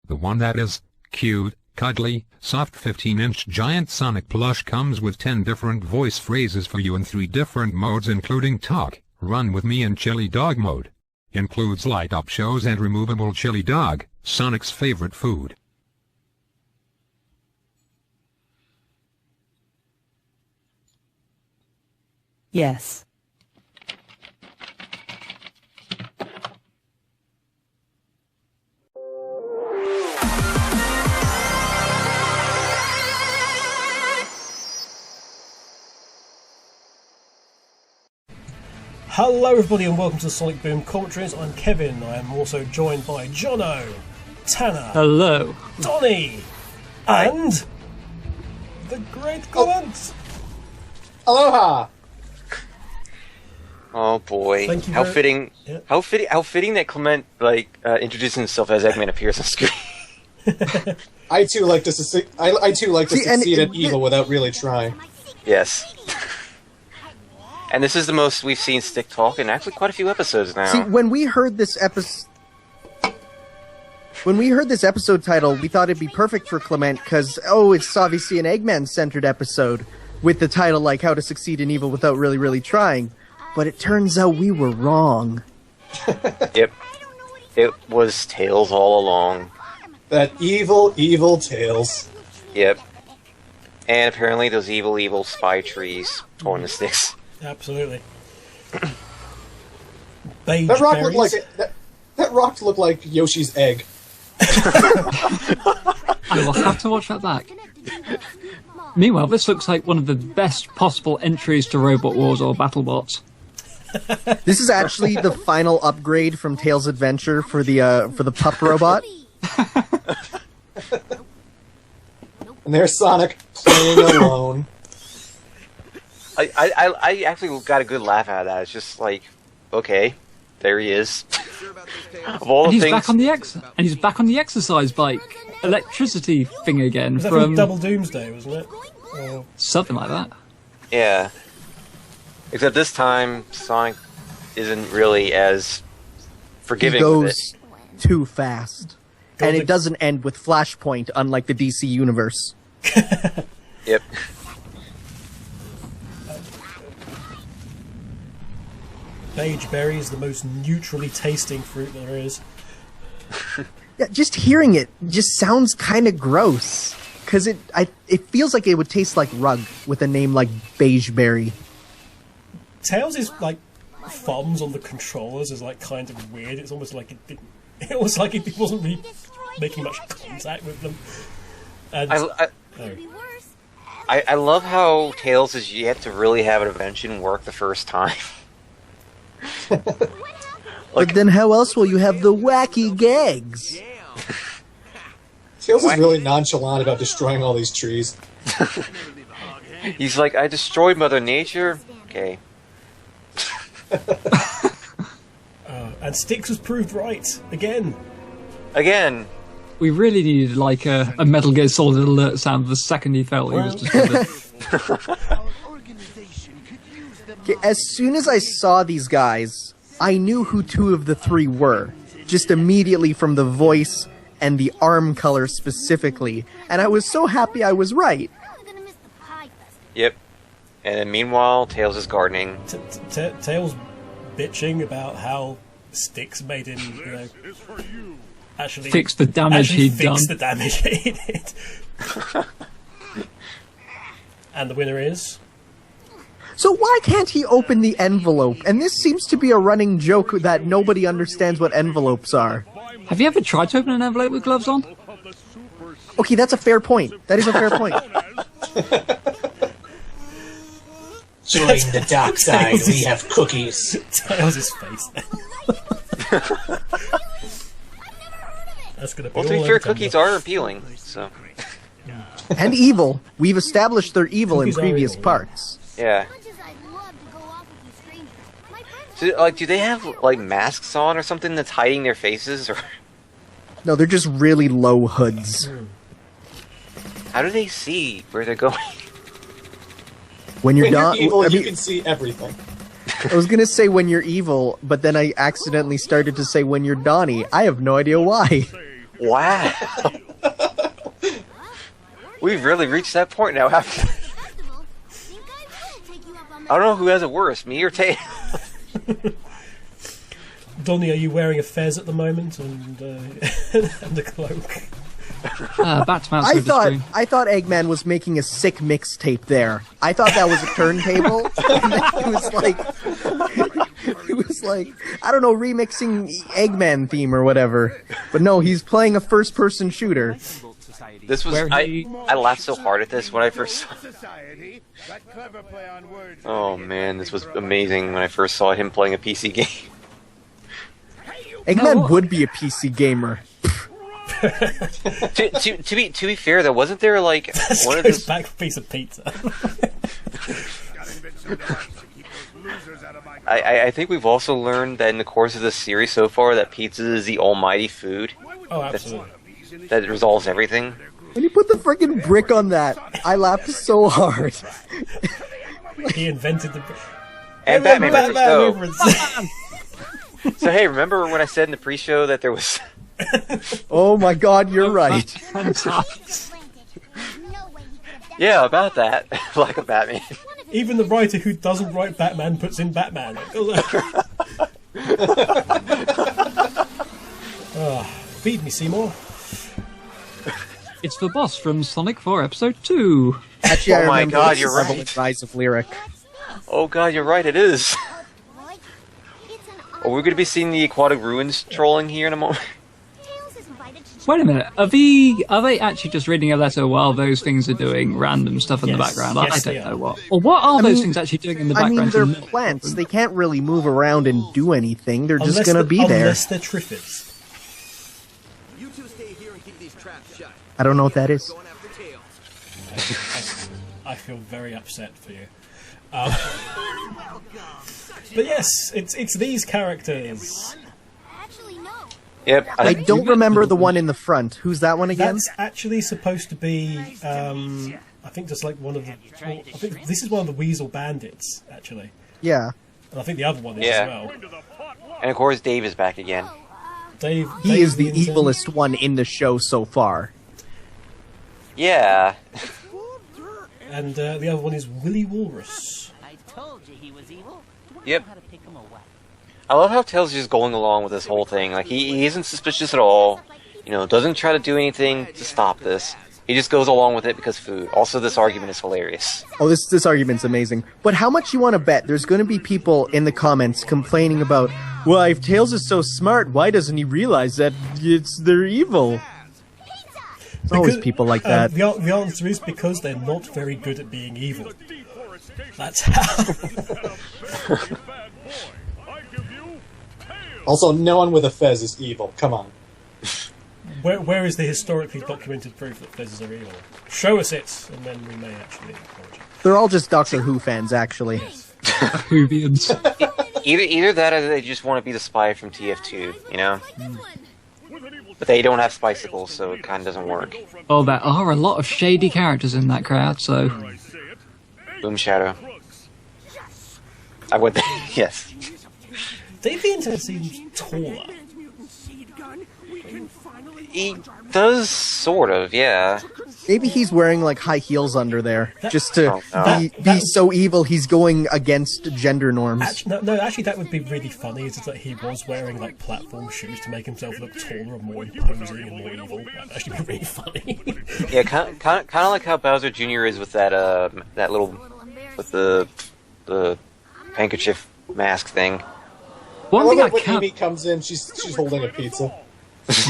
The one that is cute, cuddly, soft 15-inch giant Sonic plush comes with 10 different voice phrases for you in 3 different modes including talk, run with me and chili dog mode. Includes light-up shows and removable chili dog, Sonic's favorite food. Yes. Hello everybody and welcome to the Sonic Boom Commentaries. I'm Kevin. I am also joined by Jono, Tanner, hello, Donny, and the great Comment. Aloha! Oh boy! Thank you how very- fitting! Yeah. How fitting that Clement introduced himself as Eggman appears on screen. I too like to succeed at evil without really trying. Yes. And this is the most we've seen Stick talk in actually quite a few episodes now. See, when we heard this episode title, we thought it'd be perfect for Clement because, it's obviously an Eggman-centered episode with the title like How to Succeed in Evil Without Really Trying. But it turns out we were wrong. Yep. It was Tails all along. That evil, evil Tails. Yep. And apparently those evil spy trees pulling the sticks. Absolutely. Beige That rock berries. looked like that rock looked like Yoshi's egg. I will have to watch that back. Meanwhile, this looks like one of the best possible entries to Robot Wars or BattleBots. This is actually the final upgrade from Tails' Adventure for the pup robot. And there's Sonic playing alone. I actually got a good laugh out of that. It's just like, okay, there he is. Of all And the he's things, back on the exercise bike, electricity thing again Was that from from Double Doomsday, wasn't it? Or... something like that. yeah. Except this time, Sonic isn't really as forgiving He with it. goes too fast. And it doesn't end with Flashpoint, unlike the DC universe. Yep. Beige berry is the most neutrally tasting fruit there is. Yeah, just hearing it just sounds kind of gross. Because it feels like it would taste like rug with a name like Beige Berry. Tails is like thumbs on the controllers is like kind of weird. It's almost like it wasn't really making much contact with them. And I love how Tails is yet to really have an invention work the first time. But then how else will you have the wacky gags? Tails is really nonchalant about destroying all these trees. He's like, I destroyed Mother Nature. Okay. and Styx was proved right again. Again. We really needed like a Metal Gear Solid alert sound the second he felt he was destroyed. Okay, as soon as I saw these guys, I knew who 2 of the 3 were. Just immediately from the voice and the arm color specifically. And I was so happy I was right. Yep. And then meanwhile, Tails is gardening. Tails bitching about how Styx made him, actually Fix the damage he'd done. Fix the damage he did. And the winner is... So why can't he open the envelope? And this seems to be a running joke that nobody understands what envelopes are. Have you ever tried to open an envelope with gloves on? Okay, that's a fair point. That is a fair point. Join the dark side, we have cookies. Tails' face. That's gonna be Well, to be all fair, over cookies Tumblr. are appealing, so... And evil. We've established they're evil in Cookies are previous evil, yeah. parts. Yeah. So, do they have, masks on or something that's hiding their faces, or... No, they're just really low hoods. How do they see where they're going? When you're When not, you're evil, I you mean, can see everything. I was gonna say when you're evil, but then I accidentally started to say when you're Donnie. I have no idea why. Wow. We've really reached that point now, haven't we? I don't know who has it worse, me or Tay. Donnie, are you wearing a fez at the moment and and a cloak? Back to mouse over the screen. I thought Eggman was making a sick mixtape there. I thought that was a turntable. And then it was like, I don't know, remixing Eggman theme or whatever. But no, he's playing a first-person shooter. This was I laughed so hard at this when I first saw it. Oh man, this was amazing when I first saw him playing a PC game. Eggman would be a PC gamer. to be fair though, wasn't there like one of his those back piece of pizza? I think we've also learned that in the course of this series so far that pizza is the almighty food. Oh, absolutely. That resolves everything. When you put the friggin' brick on that, I laughed so hard. He invented the... And Batman reference. So hey, remember when I said in the pre-show that there was... Oh my god, you're right. Yeah, about that. Like a Batman. Even the writer who doesn't write Batman puts in Batman. Feed me, Seymour. It's the boss from Sonic 4 Episode 2. Actually, Oh I my remember god, this you're level right. of Rise of Lyric. Oh god, you're right, it is. Are we going to be seeing the Aquatic Ruins trolling here in a moment? Wait a minute, are they actually just reading a letter while those things are doing random stuff in the Yes. background? Yes, I they don't are. know what. Or what are those mean- things actually doing in the I mean, background? they're plants. They can't really move around and do anything. They're just Unless gonna be there. Unless they're Triffids. You two stay here and keep these traps shut. I don't know what that is. Going after Tails. I feel very upset for you. But yes, it's these characters. Yep. I don't remember the one in the front. Who's that one again? That's actually supposed to be, I think just like one of the... Well, I think this is one of the Weasel Bandits, actually. Yeah. And I think the other one is Yeah. as well. And of course Dave is back again. Dave He is the intern. evilest one in the show so far. Yeah. And the other one is Willy Walrus. I told you he was evil. Yep. How to pick him away. I love how Tails is just going along with this whole thing. Like, he isn't suspicious at all. You know, doesn't try to do anything to stop this. He just goes along with it because food. Also, this argument is hilarious. Oh, this argument's amazing. But how much you want to bet there's going to be people in the comments complaining about, well, if Tails is so smart, why doesn't he realize that they're evil? There's always people like that. The answer is because they're not very good at being evil. That's how. Also, no one with a fez is evil. Come on. Where is the historically documented proof that fezzes are evil? Show us it, and then we may actually acknowledge it. They're all just Doctor Who fans, actually. Whovians. Either that or they just want to be the spy from TF2, you know? But they don't have spicicles, so it kind of doesn't work. Oh, there are a lot of shady characters in that crowd, so... Boom Shadow. I went there. Yes. Dave the Intern seems taller. He does, sort of, yeah. Maybe he's wearing, like, high heels under there, just to Oh, no. be so evil he's going against gender norms. Actually, that would be really funny. Is that he was wearing like platform shoes to make himself look taller and more imposing and more evil. That'd actually be really funny. Yeah, kind of like how Bowser Jr. is with that that little with the handkerchief mask thing. One I thing love I it when can't... Amy comes in, she's holding a pizza.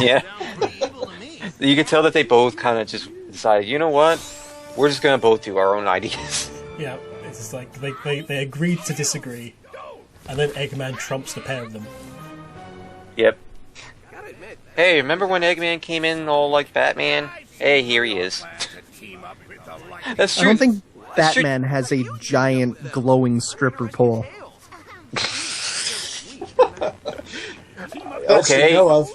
Yeah. You can tell that they both kind of just decided, you know what? We're just gonna both do our own ideas. Yeah, it's like they agreed to disagree, and then Eggman trumps the pair of them. Yep. Hey, remember when Eggman came in all like Batman? Hey, here he is. That's I true. don't think That's true. Batman has a giant glowing stripper pole. That you know of.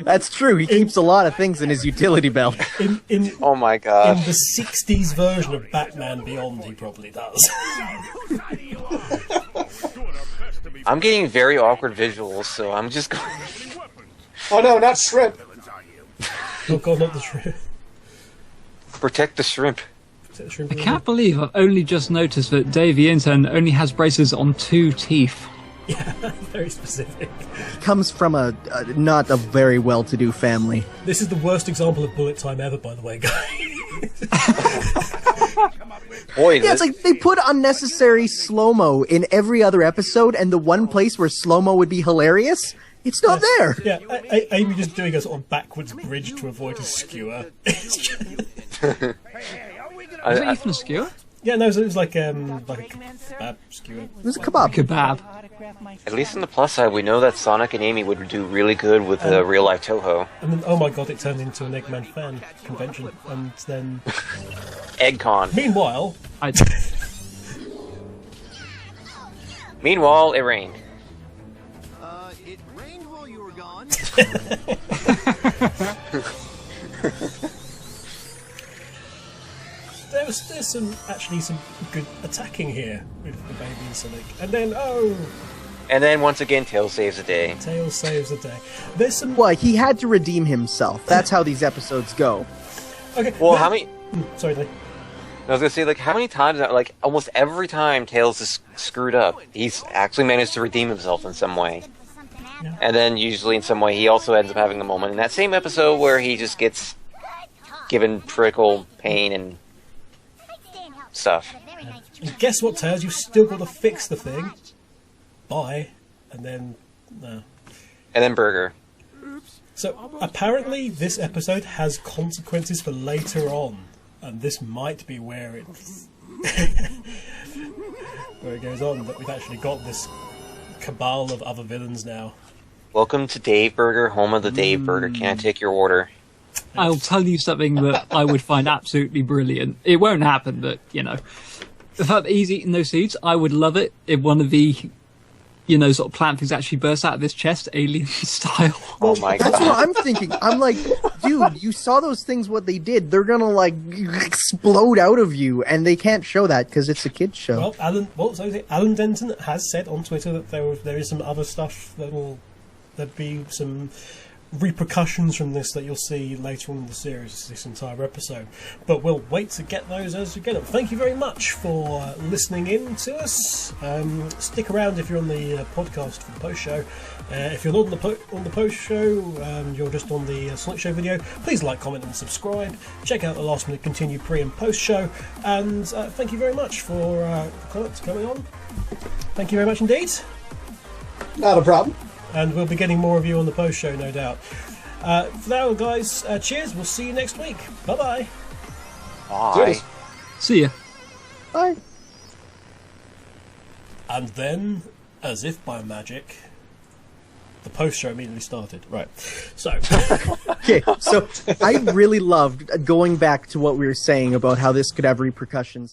That's true, he keeps a lot of things in his utility belt. In Oh my god. the 60s version of Batman Beyond, he probably does. I'm getting very awkward visuals, so I'm just going. Oh no, not shrimp. Oh god, not the shrimp. Protect the shrimp. I can't believe I've only just noticed that Dave the intern only has braces on 2 teeth. Yeah, very specific. He comes from a not a very well-to-do family. This is the worst example of bullet time ever, by the way, guys. Boy, Yeah, it's like they put unnecessary slow-mo in every other episode, and the one place where slow-mo would be hilarious, it's not there. Yeah, Amy just doing a sort of backwards bridge to avoid a skewer. Was it even a skewer? Yeah, no, it was like a kebab skewer. It was a kebab. Kebab. at least on the plus side, we know that Sonic and Amy would do really good with real life Toho. And then, oh my god, it turned into an Eggman fan convention, and then EggCon. Meanwhile, Meanwhile, it rained. It rained while you were gone. there's some good attacking here with the baby and Sonic, and then And then once again, Tails saves the day. Tails saves the day. There's some. Well, he had to redeem himself. That's how these episodes go. Okay. Well, how many? Sorry, Lee. I was gonna say, like, how many times? Like, almost every time Tails is screwed up, he's actually managed to redeem himself in some way. Yeah. And then usually in some way, he also ends up having a moment in that same episode where he just gets given critical pain and stuff. And guess what, Tails? You've still got to fix the thing. Bye. And then no. And then Burger. So apparently, this episode has consequences for later on, and this might be where it where it goes on. That we've actually got this cabal of other villains now. Welcome to Dave Burger, home of the Dave Burger. Can I take your order? I'll tell you something that I would find absolutely brilliant. It won't happen, but, you know. The fact that he's eating those seeds, I would love it if one of the, sort of plant things actually bursts out of his chest, alien style. Oh my god. That's what I'm thinking. I'm like, dude, you saw those things, what they did. They're gonna, explode out of you, and they can't show that because it's a kid's show. Well, Alan Denton has said on Twitter that there is some other stuff there'll be some repercussions from this that you'll see later on in the series, this entire episode. But we'll wait to get those as we get them. Thank you very much for listening in to us. Stick around if you're on the podcast for the post show. If you're not on the post show, you're just on the Sonic Show video, please like, comment and subscribe. Check out the Last Minute Continue pre and post show, and thank you very much for coming on. Thank you very much indeed. Not a problem. And we'll be getting more of you on the post show, no doubt. For now, guys, cheers. We'll see you next week. Bye-bye. Bye. See ya. Bye. And then, as if by magic, the post show immediately started. Right. So. Okay, so I really loved going back to what we were saying about how this could have repercussions.